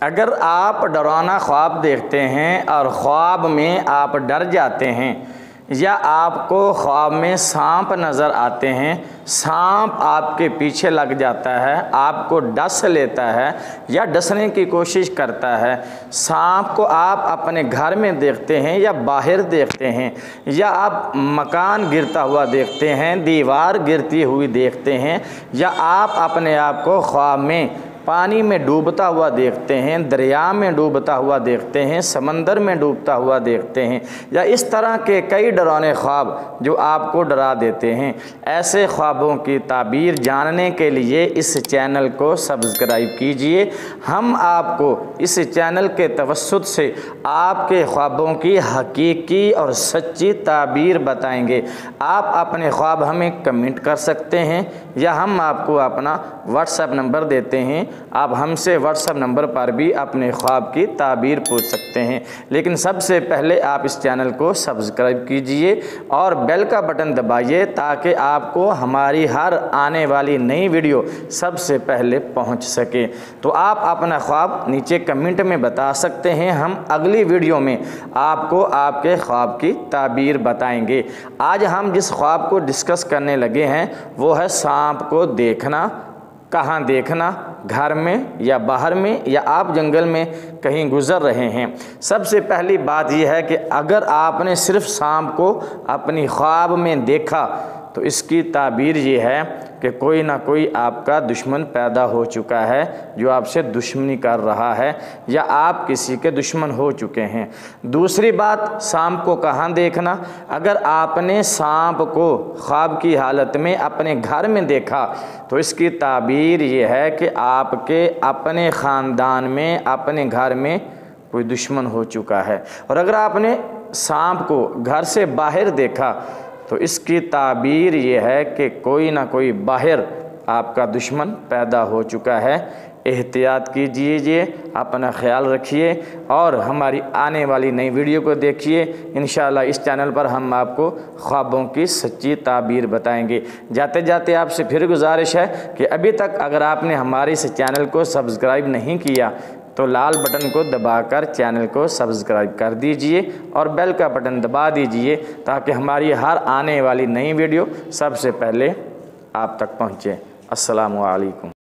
अगर आप डरावना ख्वाब देखते हैं और ख्वाब में आप डर जाते हैं या आपको ख्वाब में सांप नज़र आते हैं, सांप आपके पीछे लग जाता है, आपको डस लेता है या डसने की कोशिश करता है, सांप को आप अपने घर में देखते हैं या बाहर देखते हैं, या आप मकान गिरता हुआ देखते हैं, दीवार गिरती हुई देखते हैं, या आप अपने आप को ख्वाब में पानी में डूबता हुआ देखते हैं, दरिया में डूबता हुआ देखते हैं, समंदर में डूबता हुआ देखते हैं, या इस तरह के कई डरावने ख्वाब जो आपको डरा देते हैं, ऐसे ख्वाबों की ताबीर जानने के लिए इस चैनल को सब्सक्राइब कीजिए। हम आपको इस चैनल के तवस्सुत से आपके ख्वाबों की हकीकी और सच्ची ताबीर बताएंगे। आप अपने ख्वाब हमें कमेंट कर सकते हैं या हम आपको अपना व्हाट्सएप नंबर देते हैं, आप हमसे व्हाट्सएप नंबर पर भी अपने ख्वाब की ताबीर पूछ सकते हैं। लेकिन सबसे पहले आप इस चैनल को सब्सक्राइब कीजिए और बेल का बटन दबाइए ताकि आपको हमारी हर आने वाली नई वीडियो सबसे पहले पहुंच सके। तो आप अपना ख्वाब नीचे कमेंट में बता सकते हैं, हम अगली वीडियो में आपको आपके ख्वाब की ताबीर बताएंगे। आज हम जिस ख्वाब को डिस्कस करने लगे हैं वो है सांप को देखना। कहाँ देखना? घर में या बाहर में, या आप जंगल में कहीं गुज़र रहे हैं। सबसे पहली बात यह है कि अगर आपने सिर्फ सांप को अपनी ख्वाब में देखा तो इसकी ताबीर ये है कि कोई ना कोई आपका दुश्मन पैदा हो चुका है जो आपसे दुश्मनी कर रहा है, या आप किसी के दुश्मन हो चुके हैं। दूसरी बात, सांप को कहाँ देखना? अगर आपने सांप को ख्वाब की हालत में अपने घर में देखा तो इसकी ताबीर ये है कि आपके अपने ख़ानदान में, अपने घर में कोई दुश्मन हो चुका है। और अगर आपने सांप को घर से बाहर देखा तो इसकी ताबीर ये है कि कोई ना कोई बाहर आपका दुश्मन पैदा हो चुका है। एहतियात कीजिए, अपना ख्याल रखिए और हमारी आने वाली नई वीडियो को देखिए। इंशाअल्लाह इस चैनल पर हम आपको ख्वाबों की सच्ची ताबीर बताएंगे। जाते जाते आपसे फिर गुजारिश है कि अभी तक अगर आपने हमारे इस चैनल को सब्सक्राइब नहीं किया तो लाल बटन को दबाकर चैनल को सब्सक्राइब कर दीजिए और बेल का बटन दबा दीजिए ताकि हमारी हर आने वाली नई वीडियो सबसे पहले आप तक पहुँचे। अस्सलामु अलैकुम।